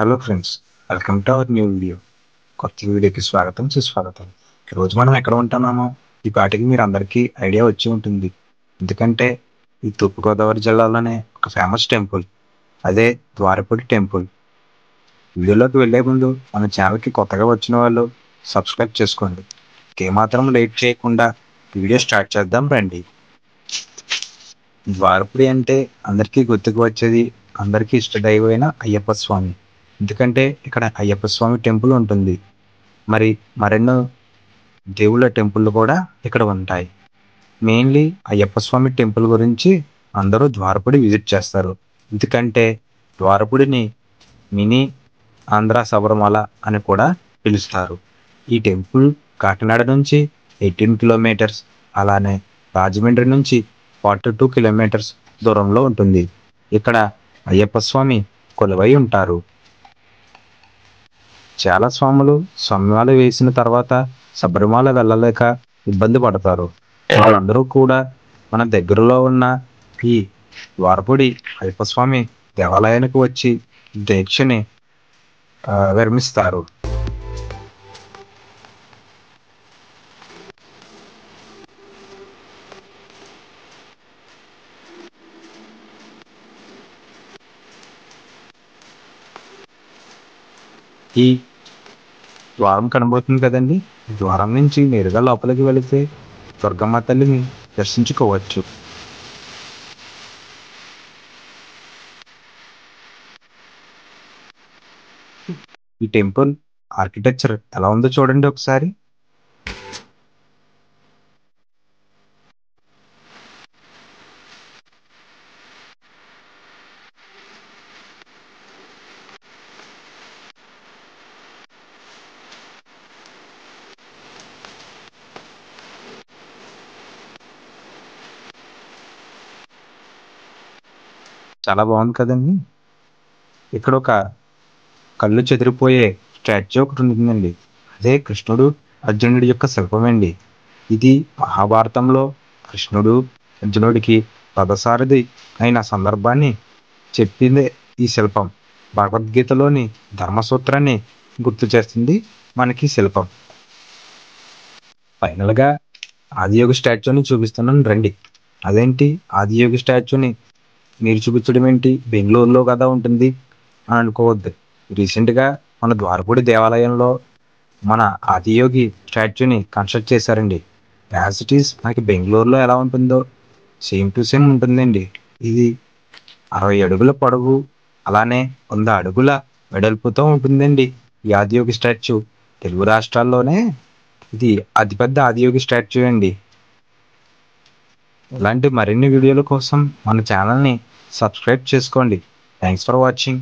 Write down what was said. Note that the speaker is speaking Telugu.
Hello friends, welcome to our new video. కొత్త వీడియోకి స్వాగతం, సుస్వాగతం. ఈరోజు మనం ఎక్కడ ఉంటున్నామో ఈ పాటికి మీరు అందరికీ ఐడియా వచ్చి ఉంటుంది. ఎందుకంటే ఈ తూర్పుగోదావరి జిల్లాలోనే ఒక ఫేమస్ టెంపుల్, అదే ద్వారపుడి టెంపుల్. వీడియోలోకి వెళ్లే ముందు మన ఛానల్కి కొత్తగా వచ్చిన వాళ్ళు సబ్స్క్రైబ్ చేసుకోండి. ఏమాత్రం లేట్ చేయకుండా వీడియో స్టార్ట్ చేద్దాం రండి. ద్వారపుడి అంటే అందరికీ గుర్తుకు వచ్చేది అందరికీ ఇష్టదైవమైన అయ్యప్ప స్వామి. ఎందుకంటే ఇక్కడ అయ్యప్ప స్వామి టెంపుల్ ఉంటుంది. మరెన్నో దేవుళ్ళ టెంపుల్ కూడా ఇక్కడ ఉంటాయి. మెయిన్లీ అయ్యప్ప స్వామి టెంపుల్ గురించి అందరూ ద్వారపుడి విజిట్ చేస్తారు. ఎందుకంటే ద్వారపుడిని మినీ ఆంధ్ర శబరిమల అని కూడా పిలుస్తారు. ఈ టెంపుల్ కాకినాడ నుంచి 18 కిలోమీటర్స్, అలానే రాజమండ్రి నుంచి 42 కిలోమీటర్స్ దూరంలో ఉంటుంది. ఇక్కడ అయ్యప్ప స్వామి కొలువై ఉంటారు. చాలా స్వాములు స్వామిమాల వేసిన తర్వాత శబరిమల వెళ్ళలేక ఇబ్బంది పడతారు. వాళ్ళందరూ కూడా మన దగ్గరలో ఉన్న ఈ ద్వారపుడి అయ్యప్ప స్వామి దేవాలయానికి వచ్చి దీక్షని విరమిస్తారు. ఈ ద్వారం కనబడుతుంది కదండి, ఈ ద్వారం నుంచి నేరుగా లోపలికి వెళితే దుర్గమ్మ తల్లిని దర్శించుకోవచ్చు. ఈ టెంపుల్ ఆర్కిటెక్చర్ ఎలా ఉందో చూడండి ఒకసారి. చాలా బాగుంది కదండి. ఇక్కడ ఒక కళ్ళు చెదిరిపోయే స్టాచ్యూ ఒకటి ఉంటుందండి. అదే కృష్ణుడు అర్జునుడి యొక్క శిల్పం అండి. ఇది మహాభారతంలో కృష్ణుడు అర్జునుడికి రథసారథి అయిన సందర్భాన్ని చెప్పిందే ఈ శిల్పం. భగవద్గీతలోని ధర్మసూత్రాన్ని గుర్తు చేస్తుంది మనకి శిల్పం. ఫైనల్గా ఆదియోగి స్టాచ్యూని చూపిస్తున్నాను రండి. అదేంటి ఆదియోగి స్టాచ్యూని మీరు చూపించడం ఏంటి, బెంగళూరులో కదా ఉంటుంది అని అనుకోవద్దు. రీసెంట్గా మన ద్వారపుడి దేవాలయంలో మన ఆదియోగి స్టాచ్యూని కన్స్ట్రక్ట్ చేశారండి. యాజ్ ఇట్ ఈస్ మనకి బెంగళూరులో ఎలా ఉంటుందో సేమ్ టు సేమ్ ఉంటుందండి. ఇది 60 అడుగుల పొడవు, అలానే 100 అడుగుల వెడల్పుతో ఉంటుందండి ఈ ఆదియోగి స్టాచ్యూ. తెలుగు రాష్ట్రాల్లోనే ఇది అతిపెద్ద ఆదియోగి స్టాచ్యూ అండి. ఇలాంటి మరిన్ని వీడియోల కోసం మన ఛానల్ని సబ్స్క్రైబ్ చేసుకోండి. Thanks for watching.